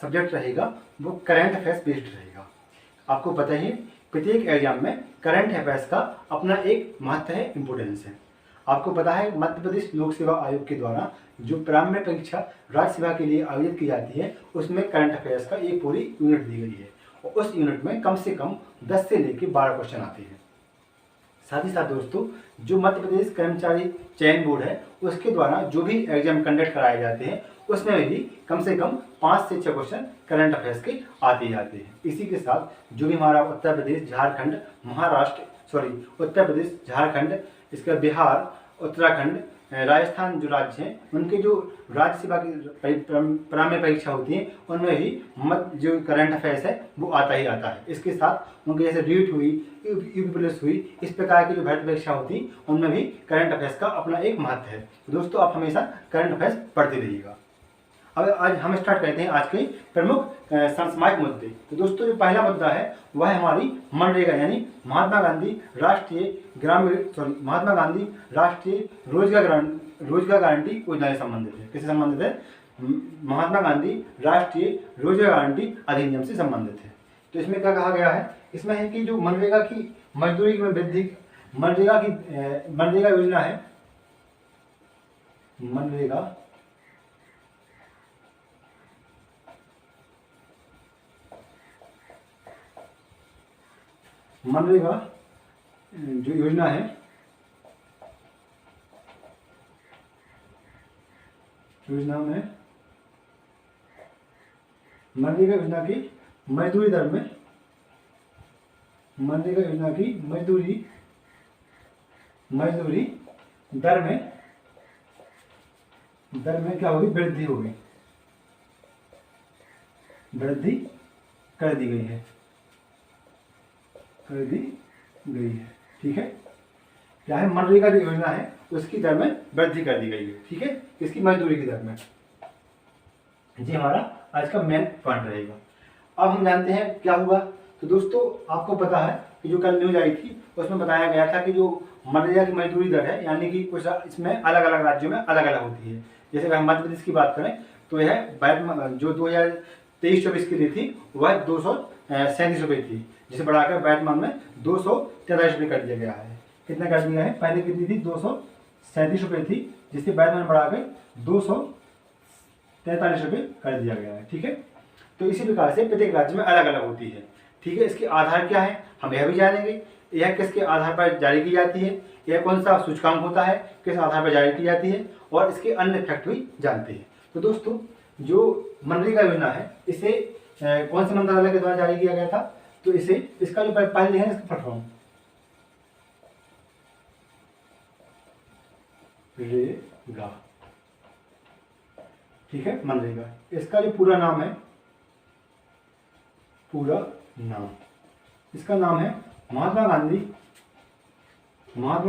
Subject रहेगा वो current affairs based रहेगा। आपको पता ही प्रत्येक एग्जाम में करंट अफेयर्स का अपना एक महत्व है, इम्पोर्टेंस है। आपको पता है मध्य प्रदेश लोक सेवा आयोग के द्वारा जो प्रारंभिक परीक्षा राज्य सेवा के लिए आयोजित की जाती है उसमें करंट अफेयर्स का एक पूरी यूनिट दी गई है और उस यूनिट में कम से कम 10 से लेकर 12 क्वेश्चन आते हैं। साथ ही साथ दोस्तों जो मध्य प्रदेश कर्मचारी चयन बोर्ड है उसके द्वारा जो भी एग्जाम कंडक्ट कराए जाते हैं उसमें भी कम से कम 5 से 6 क्वेश्चन करंट अफेयर्स के आते ही आते हैं। इसी के साथ जो भी हमारा उत्तर प्रदेश झारखंड उत्तर प्रदेश झारखंड, इसका बिहार, उत्तराखंड, राजस्थान जो राज्य हैं उनके जो राज्य सेवा की प्रारंभिक परीक्षा होती है उनमें भी जो करंट अफेयर्स है वो आता ही आता है। इसके साथ उनके जैसे रीट हुई, यूपी पुलिस हुई, इस प्रकार की जो भर्ती परीक्षा होती है उनमें भी करंट अफेयर्स का अपना एक महत्व है। दोस्तों आप हमेशा करंट अफेयर्स पढ़ते रहिएगा। अब आज हम स्टार्ट करते हैं आज के प्रमुख समसामयिक मुद्दे। तो दोस्तों जो पहला मुद्दा है वह है हमारी मनरेगा यानी महात्मा गांधी राष्ट्रीय रोजगार गारंटी योजना से संबंधित है। किससे संबंधित है? महात्मा गांधी राष्ट्रीय रोजगार गारंटी अधिनियम से संबंधित है। तो इसमें क्या कहा गया है? इसमें है कि जो मनरेगा की मजदूरी में वृद्धि, मनरेगा योजना है, मनरेगा जो योजना है मनरेगा योजना की मजदूरी दर में दर में क्या होगी? वृद्धि होगी, वृद्धि कर दी गई है, ठीक है। क्या है? मनरेगा जो योजना है उसकी दर में वृद्धि कर दी गई है, ठीक है, इसकी मजदूरी की दर में। जी हमारा आज का मेन पॉइंट रहेगा। अब हम जानते हैं क्या हुआ। तो दोस्तों आपको पता है कि जो कल न्यूज आई थी उसमें बताया गया था कि जो मनरेगा की मजदूरी दर है यानी कि कुछ इसमें अलग अलग राज्यों में अलग अलग होती है। जैसे अगर हम मध्य प्रदेश की बात करें तो यह जो 2023-24 की थी वह 237 रुपये थी, जिसे बढ़ाकर वर्तमान में 243 रुपये कर दिया गया है। कितना कर दिया है? पहले कितनी थी? 237 रुपये थी, जिसे वर्तमान में बढ़ाकर 243 रुपये कर दिया गया है, ठीक है। तो इसी प्रकार से प्रत्येक राज्य में अलग अलग होती है, ठीक है। इसके आधार क्या है हम यह भी जानेंगे। यह किसके आधार पर जारी की जाती है, यह कौन सा सूचकांक होता है, किस आधार पर जारी की जाती है और इसके अन्य फैक्ट भी जानते हैं। तो दोस्तों जो मनरेगा योजना है इसे कौन से मंत्रालय के द्वारा जारी किया गया था? तो इसे इसका जो पहले है इसका फुल फॉर्म रेगा, ठीक है, मनरेगा। इसका जो पूरा नाम है, इसका नाम है महात्मा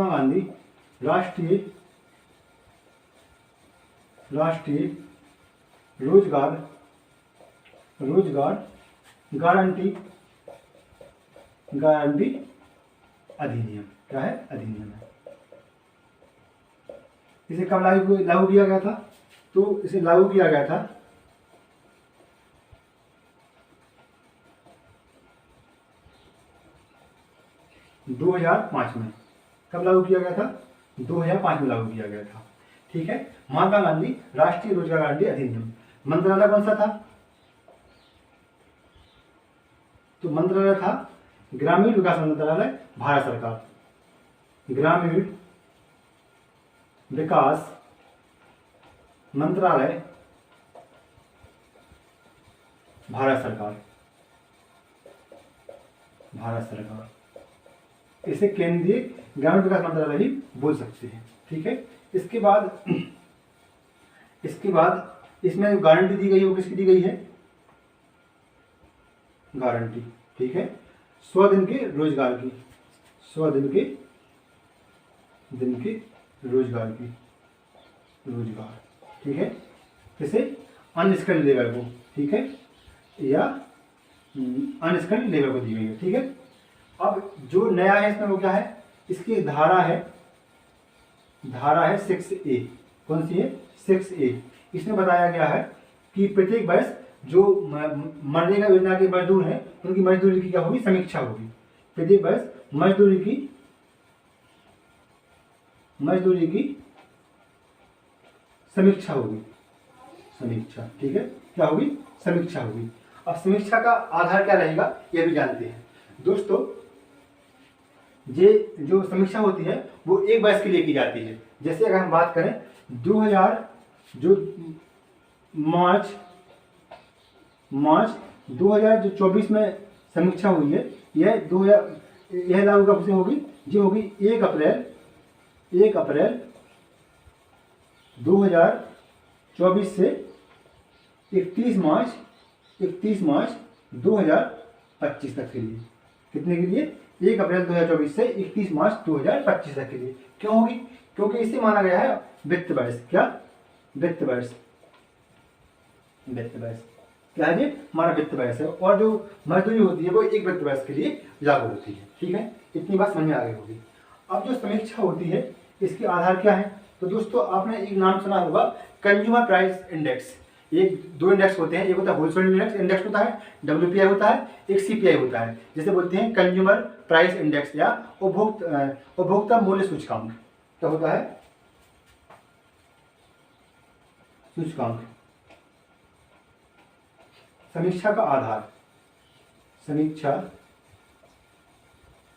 गांधी राष्ट्रीय रोजगार गारंटी अधिनियम। क्या है? अधिनियम है। इसे कब लागू किया गया था? तो इसे लागू किया गया था 2005 में। कब लागू किया गया था? 2005 में लागू किया गया था, ठीक है। महात्मा गांधी राष्ट्रीय रोजगार गारंटी अधिनियम। मंत्रालय कौन सा था? तो मंत्रालय था ग्रामीण विकास मंत्रालय, भारत सरकार। ग्रामीण विकास मंत्रालय, भारत सरकार। इसे केंद्रीय ग्रामीण विकास मंत्रालय भी बोल सकते हैं, ठीक है। इसके बाद इसमें जो गारंटी दी गई है वो किसकी दी गई है? गारंटी, ठीक है, 100 दिन के रोजगार की, 100 दिन के रोजगार की, ठीक है। किसे? अनस्किल्ड लेबर को, ठीक है, या अनस्किल्ड लेबर को दी गई है, ठीक है। अब जो नया है इसमें वो क्या है? इसकी धारा है 6A। कौन सी है? 6A। इसमें बताया गया है कि प्रत्येक वर्ष जो मनरेगा योजना के मजदूर हैं उनकी मजदूरी की क्या होगी, समीक्षा होगी। प्रत्येक वर्ष मजदूरी की समीक्षा होगी, समीक्षा, ठीक है, क्या होगी, समीक्षा होगी। अब समीक्षा का आधार क्या रहेगा ये भी जानते हैं दोस्तों। ये जो समीक्षा होती है वो एक वर्ष के लिए की जाती है। जैसे अगर हम बात करें 2000 जो मार्च 2024 में समीक्षा हुई है, यह लागू कब से होगी, जी होगी 1 अप्रैल 2024 से 31 मार्च 2025 तक के लिए। कितने के लिए, 1 अप्रैल 2024 से 31 मार्च 2025 तक के लिए। क्यों होगी, क्योंकि इसे माना गया है वित्त वर्ष। क्या, वित्त वर्ष क्या है, ये हमारा वित्त वर्ष है। और जो मजदूरी होती है वो एक वित्त वर्ष के लिए लागू होती है। ठीक है, इतनी बात समझ में आ गई होगी। अब जो समीक्षा होती है इसके आधार क्या है, तो दोस्तों आपने एक नाम सुना होगा, कंज्यूमर प्राइस इंडेक्स। एक दो इंडेक्स होते हैं, एक होता है होलसेल इंडेक्स होता है, WPI होता है, एक CPI होता है, जिसे बोलते हैं कंज्यूमर प्राइस इंडेक्स या उपभोक्ता मूल्य सूचकांक। क्या होता है, सूचकांक। समीक्षा का आधार, समीक्षा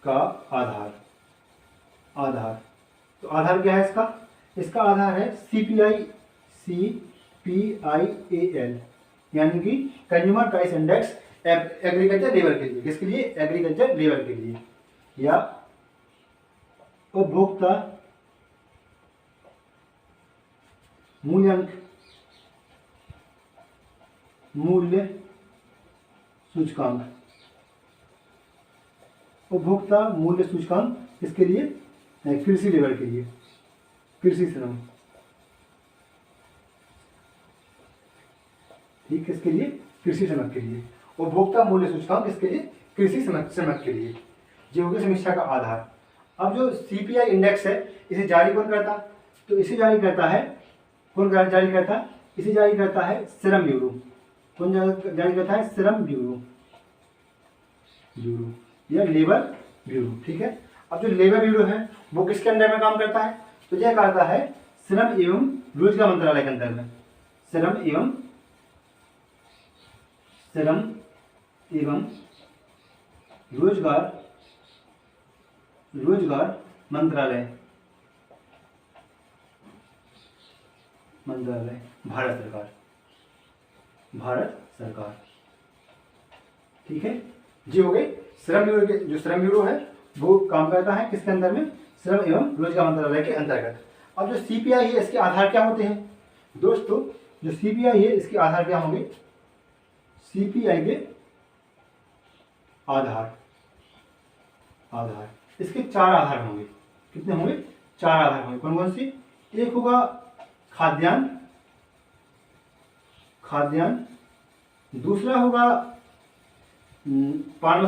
का आधार तो आधार क्या है इसका, इसका आधार है CPIAL, यानी कि consumer price index agriculture labour के लिए। किसके लिए, एग्रीकल्चर लेबर के लिए, या उपभोक्ता मूल्य सूचकांक। उपभोक्ता मूल्य सूचकांक किसके लिए, कृषि लेबर के लिए, कृषि श्रम। ठीक, किसके लिए, कृषि श्रमिक के लिए। उपभोक्ता मूल्य सूचकांक किसके लिए, कृषि श्रमिक के लिए। ये होगी समीक्षा का आधार। अब जो CPI इंडेक्स है इसे जारी कौन करता, तो इसे जारी करता है, कौन जारी करता, इसे जारी करता है श्रम ब्यूरो। कौन जारी करता है, श्रम ब्यूरो या लेबर ब्यूरो। ठीक है, अब जो लेबर ब्यूरो है वो किसके अंदर में काम करता है, तो यह करता है श्रम एवं रोजगार मंत्रालय के अंदर में। श्रम एवं रोजगार मंत्रालय, भारत सरकार। ठीक है, जी हो गई। श्रम ब्यूरो के, जो श्रम ब्यूरो है वो काम करता है किसके अंदर में, श्रम एवं रोजगार मंत्रालय के अंतर्गत। अब जो CPI है इसके आधार क्या होते हैं दोस्तों, जो CPI है इसके आधार क्या होंगे, CPI के आधार इसके 4 आधार होंगे। कितने होंगे, 4 आधार होंगे। कौन कौन सी, एक होगा खाद्यान्न, दूसरा होगा पान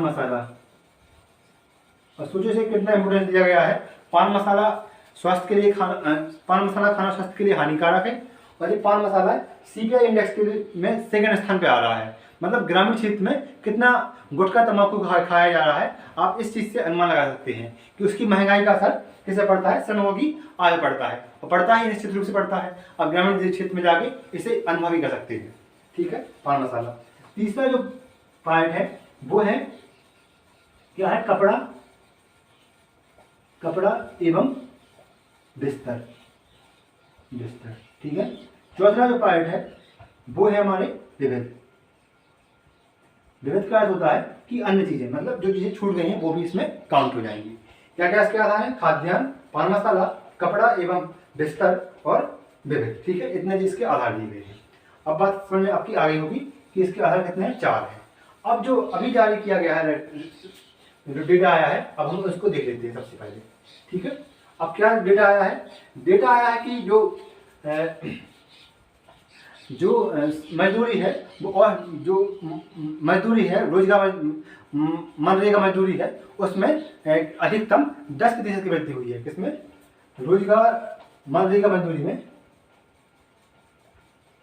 मसाला। और सोचो से कितना इंपोर्टेंस दिया गया है। पान मसाला स्वास्थ्य के लिए पान मसाला खाना स्वास्थ्य के लिए हानिकारक है। और ये पान मसाला CPI इंडेक्स के में सेकंड स्थान पे आ रहा है। मतलब ग्रामीण क्षेत्र में कितना गुटखा तंबाकू खाया जा रहा है, आप इस चीज से अनुमान लगा सकते हैं कि उसकी महंगाई का असर किसे पड़ता है, श्रमिकों की आय पड़ता है, और पड़ता ही निश्चित रूप से पड़ता है। अब ग्रामीण क्षेत्र में जाके इसे अनुभव भी कर सकते हैं। ठीक है, पान मसाला। तीसरा जो पॉइंट है वो है क्या है, कपड़ा एवं बिस्तर। ठीक है, चौथा जो पॉइंट है वो है हमारे विविध का अर्थ होता है कि अन्य चीजें, मतलब जो चीजें छूट गई हैं वो भी इसमें काउंट हो जाएंगी। क्या क्या इसके आधार है, खाद्यान्न, पान मसाला, कपड़ा एवं बिस्तर और विविध। ठीक है, इतने चीज के आधार दिए गए हैं। अब बात समझ में आपकी आ गई होगी कि इसके आधार कितने हैं, 4 हैं। अब जो अभी जारी किया गया है, जो डेटा आया है, अब हम उसको देख लेते हैं सबसे पहले। ठीक है, अब क्या डेटा आया है, डेटा आया है कि जो मजदूरी है वो, और जो मजदूरी है रोजगार मनरेगा मजदूरी है उसमें अधिकतम 10% की वृद्धि हुई है। किसमें, रोजगार मनरेगा मजदूरी में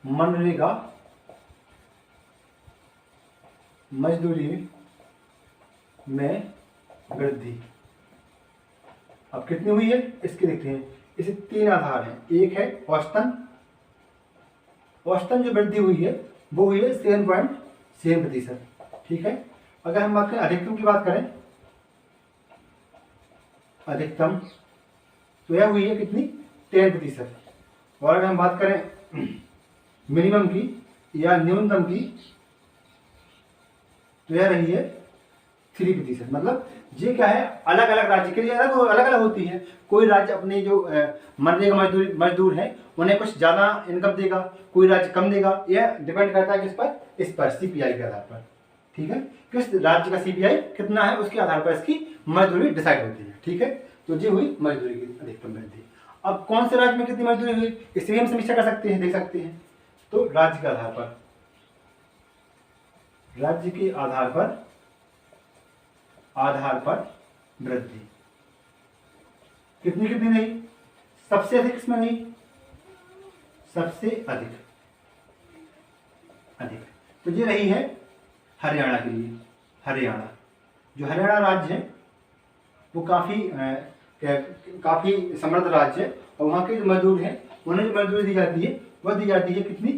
मनरेगा मजदूरी में वृद्धि अब कितनी हुई है इसके देखते हैं। इसे 3 आधार हैं। एक है औसतन, औसतन जो वृद्धि हुई है वो हुई है 7.7%। ठीक है। अगर हम बात करें अधिकतम की बात करें, अधिकतम तो यह हुई है कितनी 10%। और अगर हम बात करें मिनिमम की या न्यूनतम की तो यह रही है 3%। मतलब ये क्या है, अलग अलग राज्य के लिए अलग अलग होती है। कोई राज्य अपने जो मनरेगा मजदूर हैं उन्हें कुछ ज़्यादा इनकम देगा, कोई राज्य कम देगा। यह डिपेंड करता है किस पर, इस पर सीपीआई के आधार पर। ठीक है, किस राज्य का सीपीआई कितना है उसके आधार पर इसकी मजदूरी डिसाइड होती है। ठीक है, तो ये हुई मजदूरी की अधिकतम वृद्धि। अब कौन से राज्य में कितनी मजदूरी हुई इसे हम समीक्षा कर सकते हैं, देख सकते हैं। तो राज्य के आधार पर, राज्य के आधार पर वृद्धि कितनी कितनी नहीं, सबसे अधिक इसमें नहीं, सबसे अधिक तो ये रही है हरियाणा के लिए। हरियाणा, जो हरियाणा राज्य है वो काफी समृद्ध राज्य है और वहाँ के जो मजदूर हैं उन्हें जो मजदूरी दी जाती है वह दी जाती है कितनी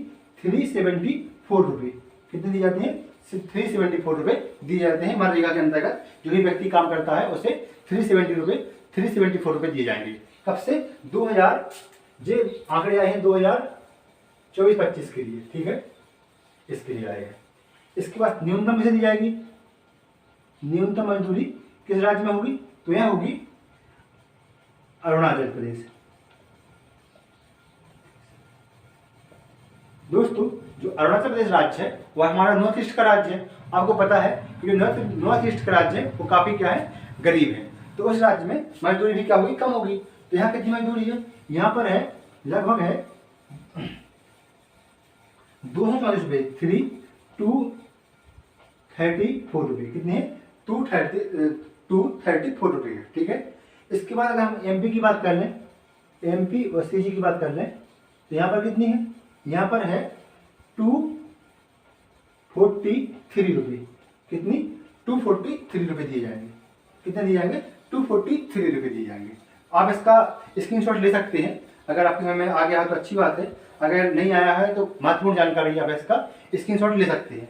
374 रुपये। कितनी दी जाती है 374 रुपये दिए जाते हैं मनरेगा के अंतर्गत। जो भी व्यक्ति काम करता है उसे 374 रुपये दिए जाएंगे। कब से 2000 जे आंकड़े आए हैं 2024-25 के लिए। ठीक है, इसके लिए आए हैं। इसके बाद न्यूनतम किसे दी जाएगी, न्यूनतम मजदूरी किस राज्य में होगी, तो यह होगी अरुणाचल प्रदेश। दोस्तों, जो अरुणाचल प्रदेश राज्य है वह हमारा नॉर्थ ईस्ट का राज्य है। आपको पता है कि जो नॉर्थ ईस्ट का राज्य है वो काफी क्या है, गरीब है। तो उस राज्य में मजदूरी भी क्या होगी, कम होगी। तो यहाँ कितनी मजदूरी है, यहाँ पर है लगभग है 240 रुपये, 234 रुपये। कितने हैं, 234 रुपये। ठीक है। इसके बाद अगर हम एमपी की बात कर लें, एमपी और सीजी की बात कर लें तो यहाँ पर कितनी है, यहाँ पर है 243 रुपये। कितनी 243 रुपये दिए जाएंगे। कितने दिए जाएंगे, 243 रुपये दिए जाएंगे। आप इसका स्क्रीनशॉट ले सकते हैं। अगर आपके समझ में आ गया तो अच्छी बात है, अगर नहीं आया है तो महत्वपूर्ण जानकारी आप इसका स्क्रीनशॉट ले सकते हैं।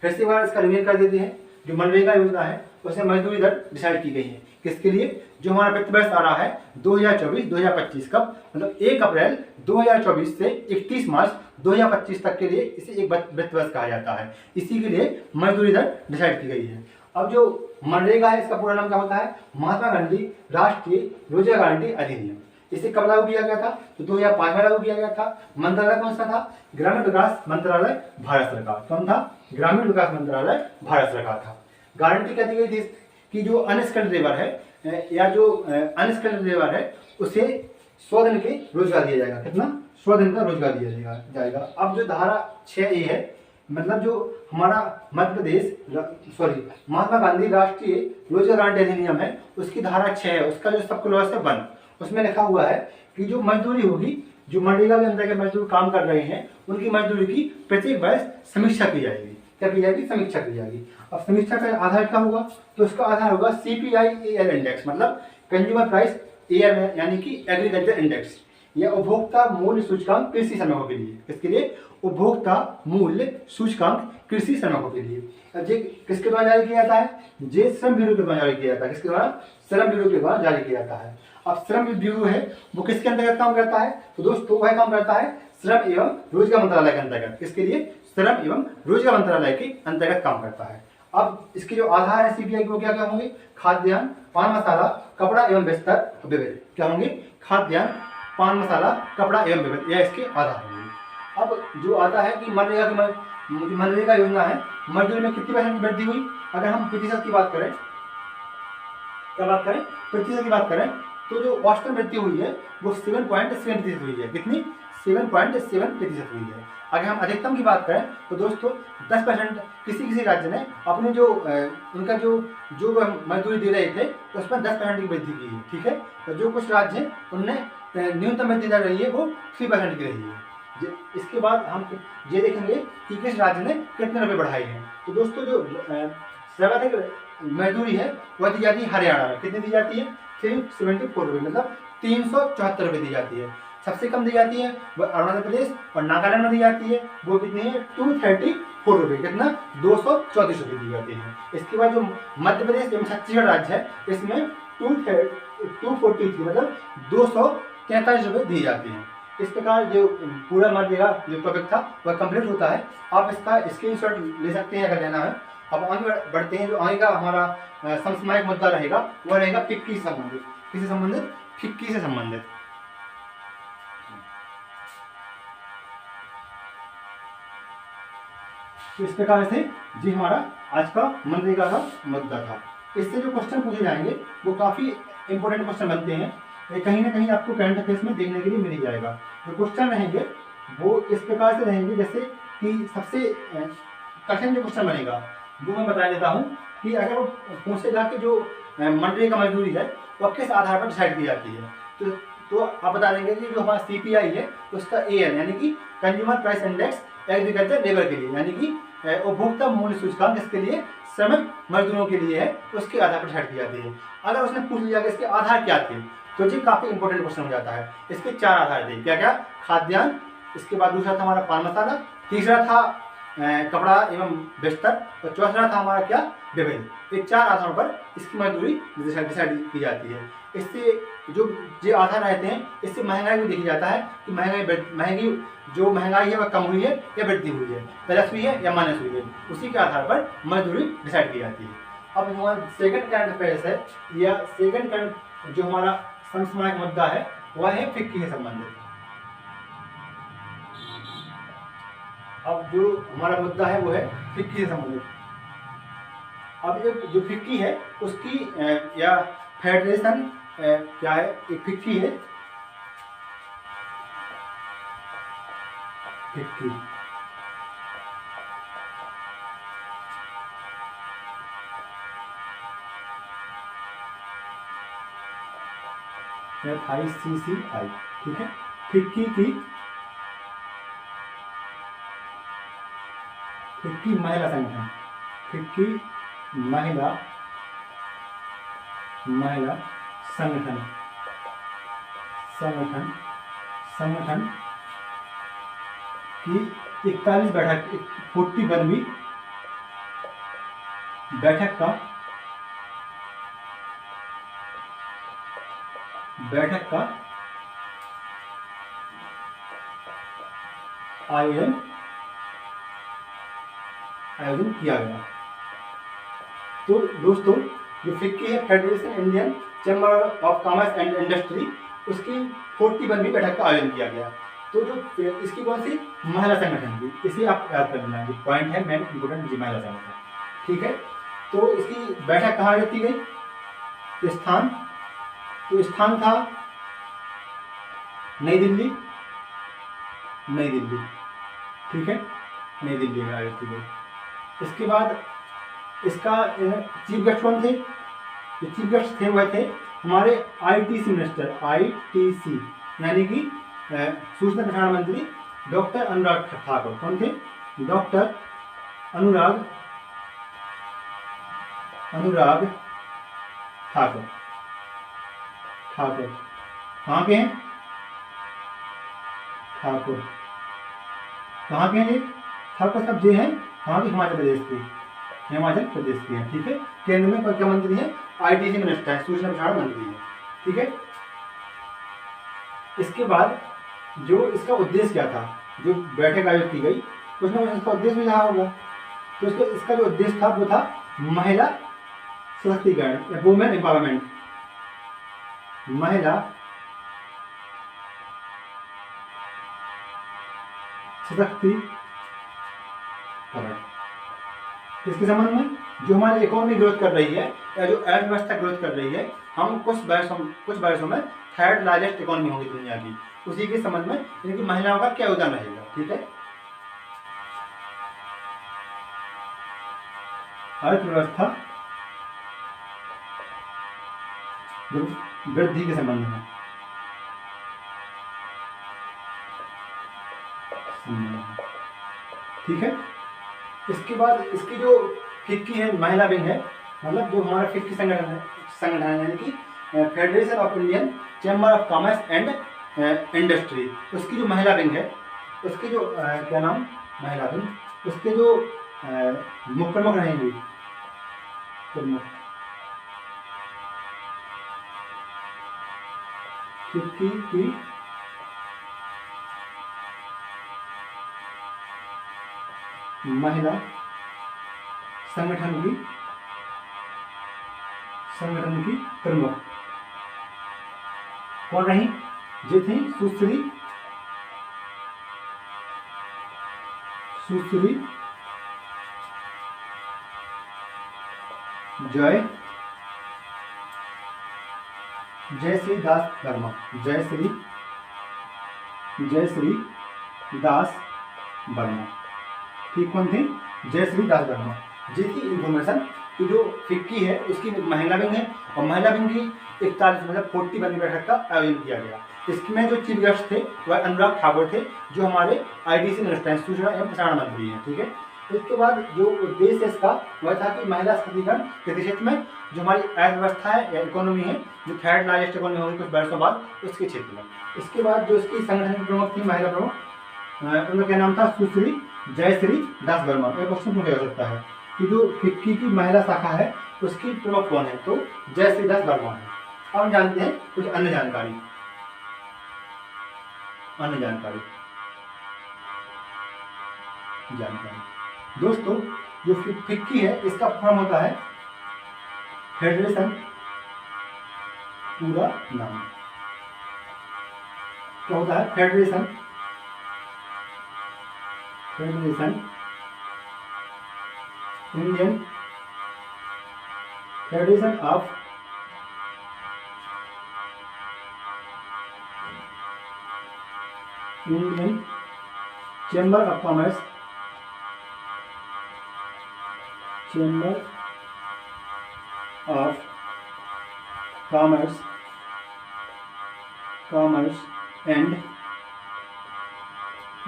फिर से बार इसका रिवीजन कर देते हैं। जो मनरेगा योजना है उसमें मजदूरी दर डिसाइड की गई है किसके लिए, जो हमारा वित्त वर्ष आ रहा है 2024-2025 का, मतलब 1 अप्रैल 2024 से 31 मार्च 2025 तक के लिए इसे एक वित्त वर्ष कहा जाता है। इसी के लिए मजदूरी दर डिसाइड की गई है। अब जो मनरेगा है इसका पूरा नाम क्या होता है, महात्मा गांधी राष्ट्रीय रोजगार गारंटी अधिनियम। इसे कब लागू किया गया था, तो 2005 में लागू किया गया था। मंत्रालय कौन सा था, ग्रामीण विकास मंत्रालय भारत सरकार। कौन था, ग्रामीण विकास मंत्रालय भारत सरकार था। गारंटी क्या दी गई थी कि जो अनस्किल्ड लेबर है या जो अनस्किल्ड लेबर है उसे 100 दिन के रोजगार दिया जाएगा। कितना, 100 दिन का रोजगार दिया जाएगा। अब जो धारा 6A है, मतलब जो हमारा मध्य प्रदेश महात्मा गांधी राष्ट्रीय रोजगार गारंटी अधिनियम है उसकी धारा 6 है, उसका जो सब क्लॉज है 1, उसमें लिखा हुआ है कि जो मजदूरी होगी, जो मनरेगा के अंदर के मजदूर काम कर रहे हैं उनकी मजदूरी की प्रत्येक वर्ष समीक्षा की जाएगी। क्या की जाएगी, समीक्षा की जाएगी। अब समीक्षा का आधार क्या होगा, तो उसका आधार होगा CPI-AL इंडेक्स, मतलब कंज्यूमर प्राइस AL यानी कि एग्रीकल्चर इंडेक्स, या उपभोक्ता मूल्य सूचकांक कृषि श्रमिकों के लिए। इसके लिए उपभोक्ता मूल्य सूचकांक कृषि श्रमिकों के लिए। ये किसके द्वारा जारी किया जाता है, ये श्रम ब्यूरो के द्वारा जारी किया जाता है। किसके द्वारा, श्रम ब्यूरो के द्वारा जारी किया जाता है। अब श्रम ब्यूरो है वो किसके अंतर्गत काम करता है, तो दोस्तों वह काम करता है श्रम एवं रोजगार मंत्रालय के अंतर्गत। इसके लिए श्रम एवं रोजगार मंत्रालय के अंतर्गत काम करता है। अब इसके जो आधार है सीपीआई के वो क्या क्या होंगे, खाद्यान्न, पान मसाला, कपड़ा एवं बिस्तर, विविध। क्या होंगे, खाद्यान्न, पान मसाला, कपड़ा एवं विविध, यह इसके आधार होंगे। अब जो आता है कि मनरेगा योजना है, मजदूरी में कितनी % वृद्धि हुई। अगर हम प्रतिशत की बात करें, क्या बात करें, प्रतिशत की बात करें, तो जो औसतन वृद्धि हुई है वो 7.7% हुई है। कितनी, 7.7% हुई है। अगर हम अधिकतम की बात करें तो दोस्तों 10% किसी राज्य ने अपने जो उनका जो मजदूरी दे रहे थे उसमें 10% की वृद्धि की है। ठीक है, तो जो कुछ राज्य हैं उनने न्यूनतम वृद्धि दर रही है वो 3% की रही है। इसके बाद हम ये देखेंगे कि किस राज्य ने कितने रुपए बढ़ाए हैं। तो दोस्तों जो सर्वाधिक मजदूरी है वह दी जाती है हरियाणा में। कितनी दी जाती है? 374 रुपये, मतलब 374 रुपये दी जाती है। सबसे कम दी जाती है वह अरुणाचल प्रदेश और नागालैंड में दी जाती है, वो कितनी है? 234 रुपये, कितना? 234 रुपये दी जाती है। इसके बाद जो मध्य प्रदेश एवं छत्तीसगढ़ राज्य है इसमें 243 मतलब 243 रुपये दी जाती है। इस प्रकार जो पूरा मध्य जो टॉपिक था वह कंप्लीट होता है। आप इसका स्क्रीनशॉट ले सकते हैं अगर लेना है। अब आगे बढ़ते हैं। जो आगे का हमारा समसामयिक मुद्दा रहेगा वह रहेगा फिक्की से संबंधित। किससे संबंधित? फिक्की से संबंधित। तो इस प्रकार से जी हमारा आज का मनरेगा का मुद्दा था। इससे जो क्वेश्चन पूछे जाएंगे वो काफ़ी इंपॉर्टेंट क्वेश्चन बनते हैं। ये कहीं ना कहीं आपको करंट अफेयर्स में देखने के लिए मिल जाएगा। जो क्वेश्चन रहेंगे वो इस प्रकार से रहेंगे, जैसे कि सबसे कठिन जो क्वेश्चन बनेगा वो मैं बता देता हूँ कि अगर वो पूछेगा कि जो मनरेगा मजदूरी है वो किस आधार पर डिसाइड की जाती है, तो आप बता देंगे कि जो हमारा CPI है उसका AN यानी कि consumer price index agriculture labour के लिए, यानी कि उपभोक्ता मूल्य सूचकांक इसके लिए श्रमिक मजदूरों के लिए है, उसके आधार पर डिसाइड की जाती है। अगर उसने पूछ लिया कि इसके आधार क्या थे तो ये काफ़ी इंपॉर्टेंट क्वेश्चन हो जाता है। इसके 4 आधार थे, क्या क्या? खाद्यान्न, इसके बाद दूसरा था हमारा पान मसाला, तीसरा था कपड़ा एवं बिस्तर, और चौथा था हमारा क्या? विभिन्न। ये 4 आधारों पर इसकी मजदूरी डिसाइड की जाती है। इससे जो आधार रहते हैं इससे महंगाई भी देखा जाता है कि महंगाई है वह कम हुई है या वृद्धि हुई है, प्लस हुई है या माइनस हुई है, उसी के आधार पर मजदूरी डिसाइड की जाती है। अब हमारा सेकंड करंट अफेयर्स है, या सेकंड करंट जो हमारा समसामयिक मुद्दा है वह है फिक्की से संबंधित। अब जो हमारा मुद्दा है वो है फिक्की से संबंधित। अब जो फिक्की है उसकी या फेडरेशन क्या है? एक फिक्की है, फिक्की FICCI, ठीक है। फिक्की महिला संगठन, फिक्की महिला संगठन की 41 बैठक 41वीं बैठक का आयोजन किया गया। तो दोस्तों जो फिक्की है federation Indian chamber of commerce and industry, उसकी 41वीं बैठक का आयोजन किया गया। तो जो इसकी कौन सी? महिला संगठन की। इसे आप याद कर लेना, जो पॉइंट है मेन इंपोर्टेंट, जी महिला संगठन, ठीक है। तो इसकी बैठक कहाँ आयोजित की गई? स्थान था नई दिल्ली, ठीक है, नई दिल्ली में आयोजित की गई। इसके बाद इसका चीफ गेस्ट कौन थे? जो चीफ गेस्ट थे वह थे हमारे ITC मिनिस्टर, ITC यानी कि सूचना प्रसारण मंत्री डॉक्टर अनुराग ठाकुर। कौन थे? डॉक्टर अनुराग ठाकुर। कहाँ के हैं? ठाकुर कहाँ के हैं ये? ठाकुर साहब जे हैं कहाँ के? हिमाचल प्रदेश के हैं, ठीक है। केंद्र में क्या मंत्री है? ITC मिनिस्टर है, सूचना प्रसारण मंत्री है, ठीक है। इसके बाद जो इसका उद्देश्य क्या था, जो बैठक आयोजित की गई, कुछ ना कुछ इसका उद्देश्य भी रहा होगा। तो इसका जो उद्देश्य था वो था महिला सशक्तिकरण या वुमेन एम्पावरमेंट, महिला सशक्तिकरण। इसके संबंध में जो हमारी इकोनॉमी ग्रोथ कर रही है या जो अर्थव्यवस्था ग्रोथ कर रही है, हम कुछ वर्षों में थर्ड लार्जेस्ट इकोनॉमी होगी दुनिया की, उसी के संबंध में इनकी महिलाओं का क्या योगदान रहेगा, ठीक है। अर्थव्यवस्था वृद्धि के संबंध में ठीक है। इसके बाद इसकी जो फिक्की है महिला विंग है, मतलब जो हमारा फिक्की संगठन है यानी कि federation of Indian chamber of commerce and industry, उसकी जो महिला विंग है, उसके जो क्या नाम महिला विंग, उसके जो मुख्य प्रमुख रहेंगे, प्रमुख फिक्की की महिला संगठन की प्रमुख कौन रही? ये थी सुश्री जयश्री दास वर्मा। जयश्री दास वर्मा, ठीक, कौन थी? जयश्री दास वर्मा। जी थी इंफॉर्मेशन कि जो फिक्की है उसकी महिला विंग है, और महिला विंग की 41 मतलब 40 बनी बैठक का आयोजन किया गया। इसमें जो चीफ गेस्ट थे वह अनुराग ठाकुर थे, जो हमारे IDC मिनिस्टर हैं, सूचना एवं प्रसारण मंत्री हैं, ठीक है। इसके बाद जो उद्देश्य है इसका वह था कि महिला सशक्तिकरण के क्षेत्र में जो हमारी अर्थव्यवस्था है या इकोनॉमी है, जो थर्ड लार्जेस्ट इकोनॉमी होगी कुछ वर्षों बाद, उसके क्षेत्र में। इसके बाद जो इसकी संगठन की प्रमुख थी महिला प्रमुख, उनका क्या नाम था? सुश्री जयश्री दास वर्मा। एक क्वेश्चन पूछा जा सकता है कि जो फिक्की की महिला शाखा है उसकी प्रमुख कौन है? तो जयश्री दास वर्मा है। अब हम जानते हैं कुछ अन्य जानकारी। दोस्तों, जो फिक्की है इसका फॉर्म होता है फेडरेशन, पूरा नाम क्या होता है? Federation Indian federation of Indian chamber of commerce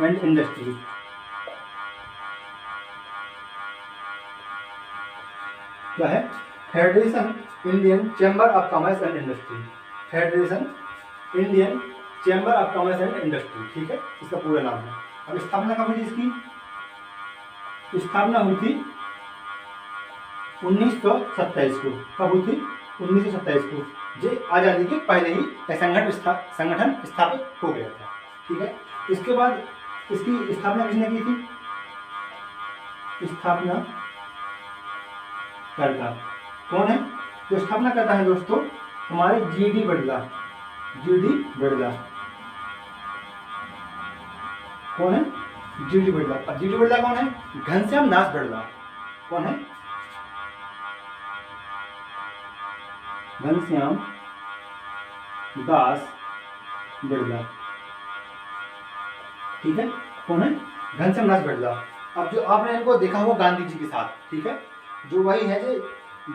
and industry. क्या है? Federation Indian chamber of commerce and industry. Federation Indian chamber of commerce and industry, ठीक है, इसका पूरा नाम है। अब स्थापना कब हुई थी इसकी? स्थापना हुई थी 1927 को। कब हुई थी? 1927 को। ये आज़ादी के पहले ही संगठन स्थापित हो गया था, ठीक है। इसके बाद इसकी स्थापना किसने की थी? स्थापना करता कौन है? जो स्थापना करता है दोस्तों हमारे GD बिड़ला। कौन है? GD बिड़ला। और GD बिड़ला कौन है? घनश्याम दास बिड़ला। कौन है? घनश्याम दास बिड़ला, ठीक है। कौन है? घनश्याम दास बिड़ला। अब जो आपने इनको देखा होगा गांधी जी के साथ, ठीक है, जो वही है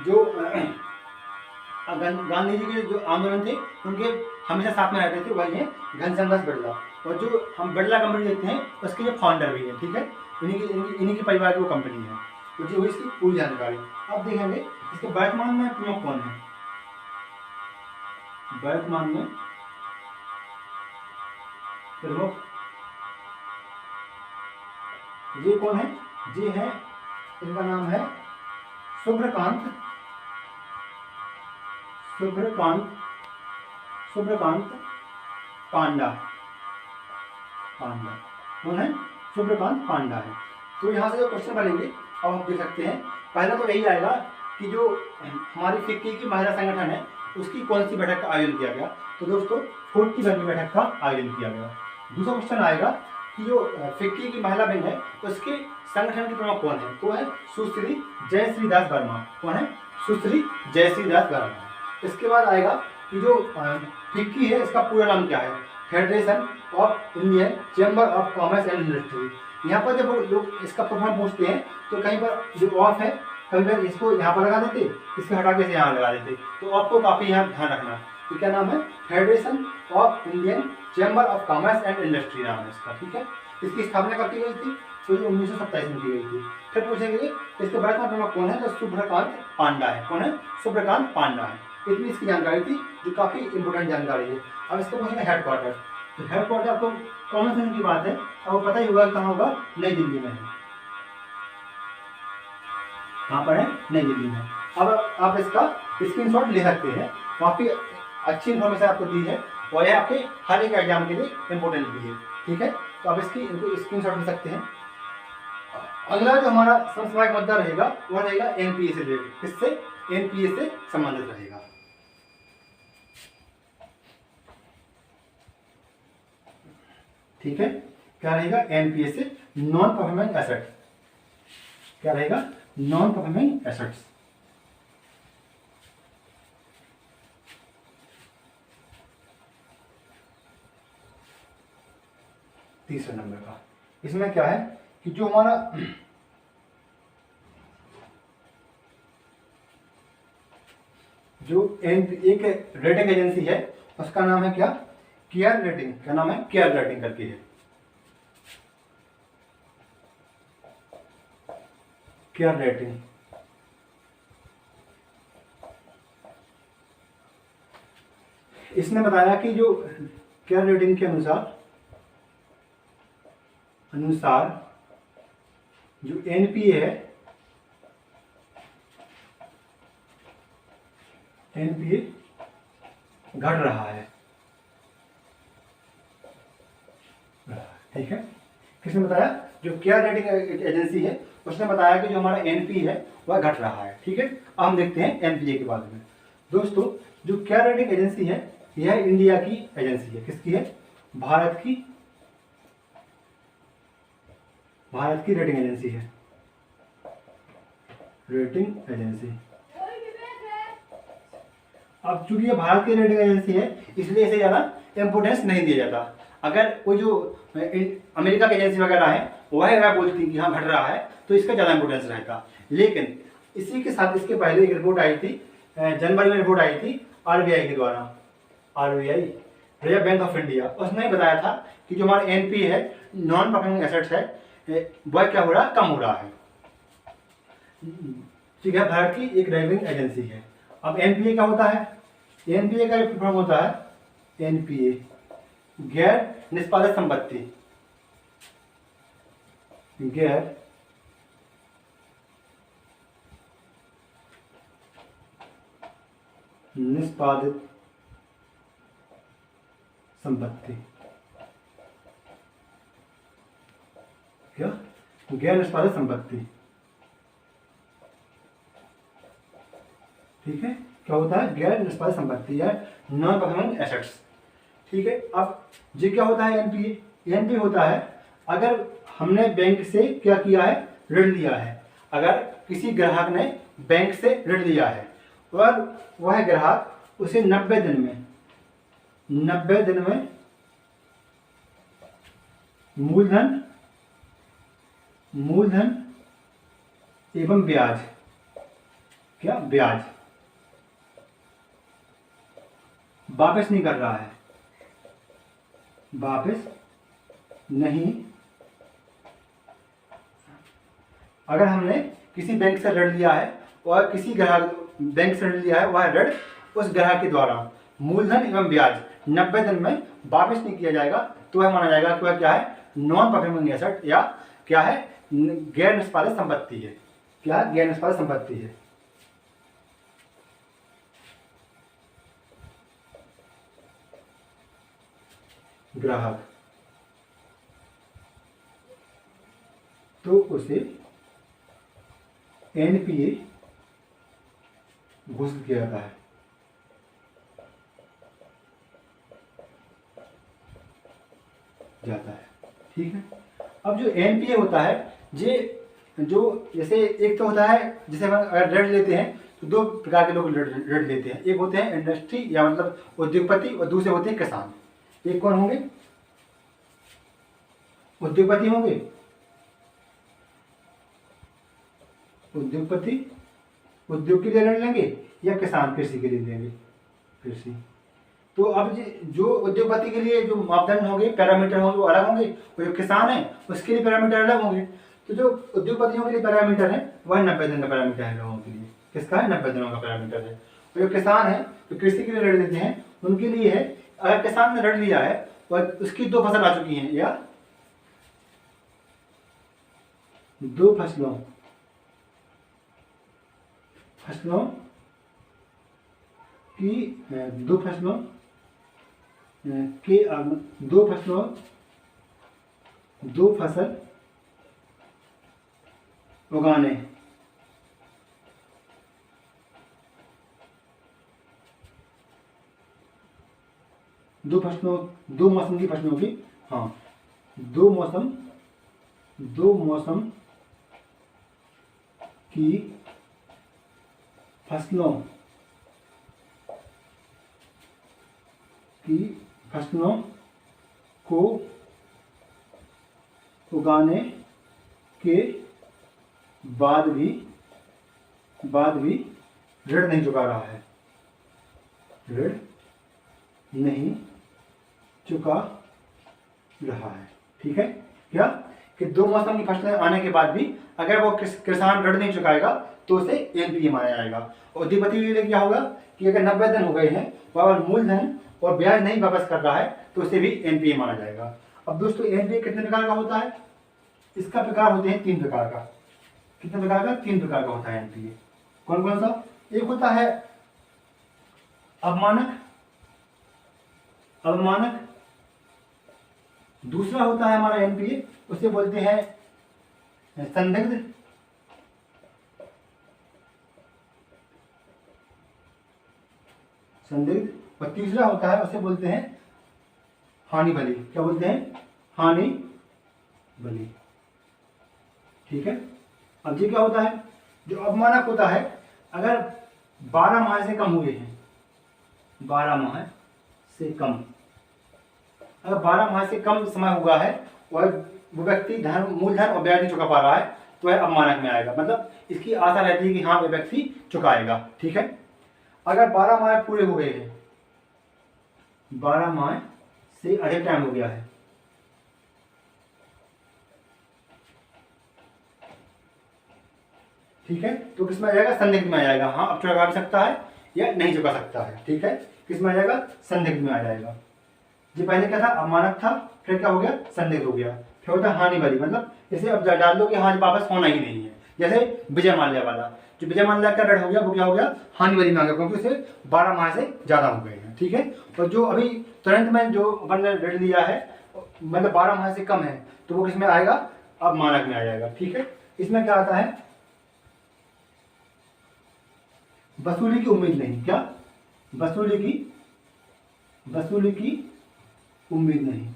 जो गांधी जी के जो आंदोलन थे उनके हमेशा साथ में रहते थे, वही है घनश्याम दास बिड़ला। और जो हम बिड़ला कंपनी देखते हैं उसके जो फाउंडर भी है, ठीक है, इन्हीं के परिवार की वो कंपनी है। तो जो इसकी पूरी जानकारी अब देखेंगे। इसके वर्तमान में प्रमुख कौन है? वर्तमान में प्रमुख ये कौन है? ये है, इनका नाम है शुभ्रकांत पांडा। कौन है? शुभ्रकांत पांडा है। तो यहाँ से जो क्वेश्चन बनेंगे अब हम देख सकते हैं। पहला तो यही आएगा कि जो हमारी फिक्की की महिला संगठन है उसकी कौन सी बैठक का आयोजन किया गया? तो दोस्तों 40 बैठक का आयोजन किया गया। दूसरा क्वेश्चन आएगा कि जो फिक्की की महिला विंग है उसके संगठन के प्रमुख कौन है? तो है सुश्री जयश्री दास वर्मा। कौन है? सुश्री जयश्री दास वर्मा। इसके बाद आएगा कि जो फिक्की है इसका पूरा नाम क्या है? Federation of Indian chamber of commerce and industry. यहाँ पर जब लोग इसका प्रोफार्म पूछते हैं तो कहीं पर जो ऑफ है कभी बार इसको यहाँ पर लगा देते, इसको हटा के यहाँ लगा देते, तो आपको काफ़ी यहाँ ध्यान रखना कि क्या नाम है? Federation of Indian chamber of commerce and industry नाम है इसका, ठीक है। इसकी स्थापना कब की गई थी? तो ये 1927 में की गई थी। फिर पूछेंगे इसके भारत महात्मा कौन है, तो शुभ्रकांत पांडा है। कौन है? शुभ्रकांत पांडा है। इतनी इसकी जानकारी थी जो काफ़ी इंपॉर्टेंट जानकारी है। अब इसको पूछेंगे हेडक्वार्टर। तो हेडक्वार्टर आपको कॉमन सेंस की बात है, आपको पता ही होगा कहाँ होगा, नई दिल्ली में है। कहाँ पर है? नई दिल्ली में। अब आप इसका स्क्रीनशॉट ले सकते हैं, काफ़ी अच्छी इन्फॉर्मेशन आपको दी है और यह आपके हर एक एग्जाम के लिए इम्पोर्टेंट भी है। ठीक है, तो आप इसकी इनको स्क्रीनशॉट ले सकते हैं। अगला जो हमारा समसामयिक मुद्दा रहेगा वह रहेगा एनपीए से रिलेटेड। किससे? एनपीए से संबंधित रहेगा। ठीक है, क्या रहेगा? एनपीए से नॉन परफॉर्मिंग एसेट। क्या रहेगा? Non performing assets. तीसरे नंबर का इसमें क्या है कि जो हमारा जो एक रेटिंग एजेंसी है उसका नाम है क्या? Care rating. क्या नाम है? केयर रेटिंग करके है। Care rating. इसने बताया कि जो केयर रेटिंग के अनुसार जो एनपीए है, एनपीए घट रहा है। ठीक है, किसने बताया? जो केयर रेटिंग एजेंसी है उसने बताया कि जो हमारा एनपी है वह घट रहा है। ठीक है, अब हम देखते हैं एनपीए के बारे में। दोस्तों, जो केयर रेटिंग एजेंसी है यह इंडिया की एजेंसी है। किसकी है? भारत की रेटिंग एजेंसी है। Rating agency. अब चूंकि ये भारत की रेटिंग एजेंसी है इसलिए इसे ज़्यादा इंपोर्टेंस नहीं दिया जाता। अगर कोई जो अमेरिका की एजेंसी वगैरह है वह बोलती कि हाँ घट रहा है तो इसका ज़्यादा इंपोर्टेंस रहता। लेकिन इसी के साथ इसके पहले एक रिपोर्ट आई थी, जनवरी में रिपोर्ट आई थी आरबीआई के द्वारा। RBI, reserve bank of India, उसने बताया था कि जो हमारा एनपी है, नॉन परफॉर्मिंग एसेट्स है, वह क्या हो रहा है? कम हो रहा है। ठीक है, भारत की एक रेटिंग एजेंसी है। अब एनपीए क्या होता है? एनपीए का फुल फॉर्म होता है एनपीए गैर निष्पादित संपत्ति। गैर निष्पादित संपत्ति। क्या? गैर निष्पादित संपत्ति। ठीक है, क्या होता है? गैर निष्पादित संपत्ति या नॉन परफॉर्मिंग एसेट्स। ठीक है, अब ये क्या होता है? एनपीए। एनपीए होता है अगर हमने बैंक से क्या किया है? ऋण लिया है। अगर किसी ग्राहक ने बैंक से ऋण लिया है और वह ग्राहक उसे 90 दिन में मूलधन एवं ब्याज, क्या? ब्याज वापस नहीं कर रहा है, वापस नहीं। अगर हमने किसी बैंक से ऋण लिया है और किसी ग्राहक बैंक से ऋण लिया है, वह ऋण उस ग्राहक के द्वारा मूलधन एवं ब्याज 90 दिन में वापस नहीं किया जाएगा तो वह माना जाएगा कि वह क्या है? नॉन परफॉर्मिंग एसेट या क्या है? गैर निष्पादित संपत्ति है। क्या? गैर निष्पादित संपत्ति है। ग्राहक तो उसे एनपीए घोषित किया जाता है। ठीक है, अब जो एनपीए होता है ये जो जैसे एक तो होता है, जैसे हम अगर ऋण लेते हैं तो दो प्रकार के लोग ऋण लेते हैं। एक होते हैं इंडस्ट्री या मतलब उद्योगपति और दूसरे होते हैं किसान। एक कौन होंगे? उद्योगपति होंगे। उद्योगपति उद्योग के लिए ऋण लेंगे या किसान कृषि के लिए लेंगे? कृषि। तो अब जो उद्योगपति के लिए जो मापदंड होंगे, पैरामीटर होंगे, वो अलग होंगे, और जो किसान है उसके लिए पैरामीटर अलग होंगे। तो जो उद्योगपतियों के लिए पैरामीटर है वह 90 दिन का पैरामीटर है लोगों के लिए। किसका है? 90 दिनों का पैरामीटर है। और जो किसान है, जो कृषि के लिए ऋण देते हैं, उनके लिए है, अगर किसान ने ऋण लिया है और उसकी 2 फसल आ चुकी हैं, या 2 फसलों की 2 फसलों के 2 फसल उगाने, दो मौसम की फसलों की, हाँ, दो मौसम की फसलों को उगाने के बाद भी ऋण नहीं चुका रहा है, ऋण नहीं चुका रहा है। ठीक है? क्या कि 2 मौसम की फसलें आने के बाद भी अगर वो किसान ऋण नहीं चुकाएगा तो उसे एनपीए माना जाएगा। उद्योगपति के लिए क्या होगा कि अगर 90 दिन हो गए हैं और मूलधन और ब्याज नहीं वापस कर रहा है तो उसे भी एनपीए माना जाएगा। अब दोस्तों, एनपीए कितने प्रकार का होता है? इसका प्रकार होते हैं 3 प्रकार का। कितने प्रकार का? 3 प्रकार का होता है एनपीए। कौन कौन सा? एक होता है अवमानक, दूसरा होता है हमारा एनपीए, उसे बोलते हैं संदिग्ध, और तीसरा होता है उसे बोलते हैं हानि भली। क्या बोलते हैं? हानि भली। ठीक है? अब ये क्या होता है? जो अवमानक होता है, अगर 12 माह से कम हुए हैं, 12 माह से कम, अगर 12 माह से कम समय हुआ है और वो व्यक्ति मूलधन और ब्याज नहीं चुका पा रहा है तो वह अवमानक में आएगा। मतलब इसकी आशा रहती है कि हाँ, वह व्यक्ति चुकाएगा। ठीक है? अगर 12 माह पूरे हो गए हैं, 12 माह से अधिक टाइम हो गया है, ठीक है, तो किसमें आ जाएगा? संदिग्ध में आ जाएगा। हाँ, अब चुका भी सकता है या नहीं चुका सकता है। ठीक है? किसमें आ जाएगा? संदिग्ध में आ जाएगा। जी, पहले क्या था? अवमानक था, फिर क्या हो गया? संदिग्ध हो गया, फिर होता है हानि भरी। मतलब इसे अब डाल दो कि हाँ, वापस होना ही नहीं है। जैसे विजय माल्या वाला, जो विजय माल्या का ऋण हो गया वो क्या हो गया? हानि भरी में आ गया, क्योंकि उसे 12 माह से ज्यादा हो गए हैं। ठीक है? और जो अभी तुरंत में जो अपन ने ऋण लिया है, मतलब 12 माह से कम है, तो वो किसमें आएगा? अवमानक में आ जाएगा। ठीक है? इसमें क्या आता है? वसूली की उम्मीद नहीं। क्या? वसूली की उम्मीद नहीं।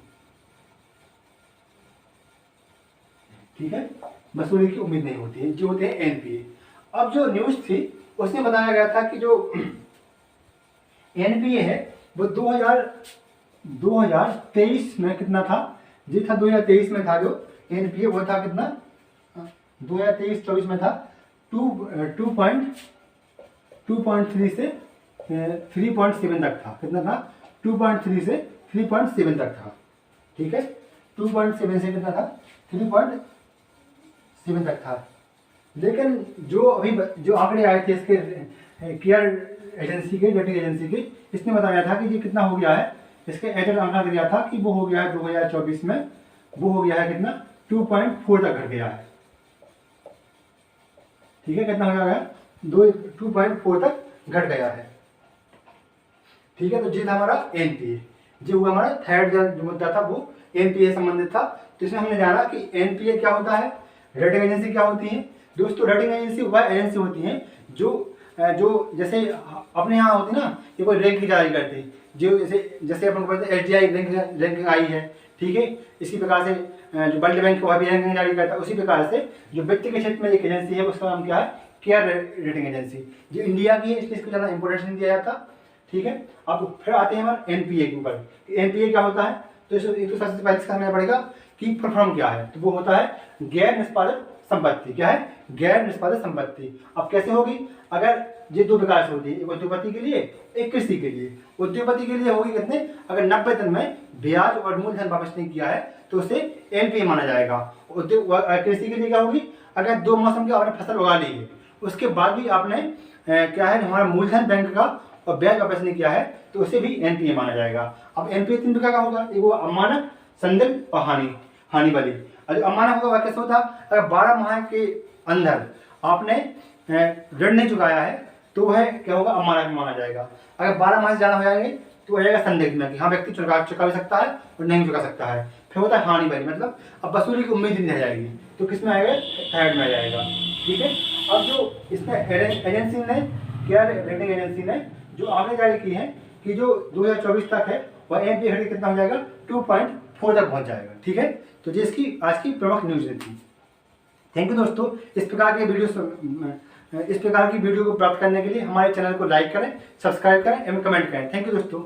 ठीक है? वसूली की उम्मीद नहीं होती है, जो होते हैं एनपीए। अब जो न्यूज थी उसमें बताया गया था कि जो एनपीए है वो 2023 में कितना था? जी था 2023 में था जो एनपीए, वो था कितना? 2023-24 में था 2.3 से 3.7 तक था। कितना था? 2.3 से 3.7 तक था। ठीक है? 2.7 से कितना था? 3.7 तक था। लेकिन जो अभी जो आंकड़े आए थे इसके केयर एजेंसी के, रेटिंग एजेंसी के, इसने बताया था कि ये कितना हो गया है। इसके एजेंट आंकड़ा दिया था कि वो हो गया है 2024 में, वो हो गया है कितना? 2.4 तक घट गया है। ठीक है? कितना हो गया? 2.4 तक घट गया है। ठीक है? तो ये था हमारा एनपीए। जो हुआ हमारा थर्ड जो मुद्दा था वो एनपीए संबंधित था। तो इसमें हमने जाना कि एनपीए क्या होता है, रेटिंग एजेंसी क्या होती है। दोस्तों, रेटिंग एजेंसी वह एजेंसी होती है जो जैसे अपने यहाँ होती है ना, ये कोई रैंकिंग जारी करते हैं, जो जैसे अपन को पता है एसडीआई रैंकिंग आई है। ठीक है? इसी प्रकार से जो वर्ल्ड बैंक वह भी रैंकिंग जारी करता है। उसी प्रकार से जो वित्त के क्षेत्र में एक एजेंसी है उसका नाम क्या है? Care rating agency. जो इंडिया की है इसलिए इसको ज़्यादा इंपोर्टेंस नहीं दिया जाता। ठीक है? अब फिर आते हैं हमारे एनपीए के ऊपर। एनपीए क्या होता है? तो सबसे पहले इसका हमें पड़ेगा कि फुल फॉर्म क्या है। तो वो होता है गैर निष्पादित संपत्ति। क्या है? गैर निष्पादित संपत्ति। अब कैसे होगी? अगर ये दो प्रकार से होती है, एक उद्योगपति के लिए, एक कृषि के लिए। उद्योगपति के लिए होगी कितने? अगर 90 दिन में ब्याज और मूलधन वापस नहीं किया है तो उसे एनपीए माना जाएगा। कृषि के लिए क्या होगी? अगर 2 मौसम की आपने फसल उगा ली है, उसके बाद भी आपने क्या है हमारा मूलधन बैंक का और ब्याज वापस नहीं किया है तो उसे भी एनपीए माना जाएगा। अब एनपीए 3 प्रकार का होगा, एक वो अमानक, संदिग्ध और हानि वाली। और अमानक होगा कैसे होता? अगर 12 माह के अंदर आपने ऋण नहीं चुकाया है तो वह क्या होगा? अमानक माना जाएगा। अगर 12 माह से ज़्यादा हो जाएंगे तो हो जाएगा संदिग्ध में कि हाँ व्यक्ति चुका भी सकता है और नहीं चुका सकता है। फिर होता है हानि वाली, मतलब अब वसूली की उम्मीद नहीं रह जाएगी, तो किस में आएगा? थर्ड में आ जाएगा। ठीक है। अब जो इसमें एजेंसी ने क्या, रेटिंग एजेंसी ने जो आंकड़े जारी की हैं कि जो 2024 तक है वह एनपीए घटी कितना हो जाएगा? 2.4 तक पहुंच जाएगा। ठीक है। तो ये इसकी आज की प्रमुख न्यूज़ थी। थैंक यू दोस्तों। इस प्रकार की वीडियो को प्राप्त करने के लिए हमारे चैनल को लाइक करें, सब्सक्राइब करें एवं कमेंट करें। थैंक यू दोस्तों।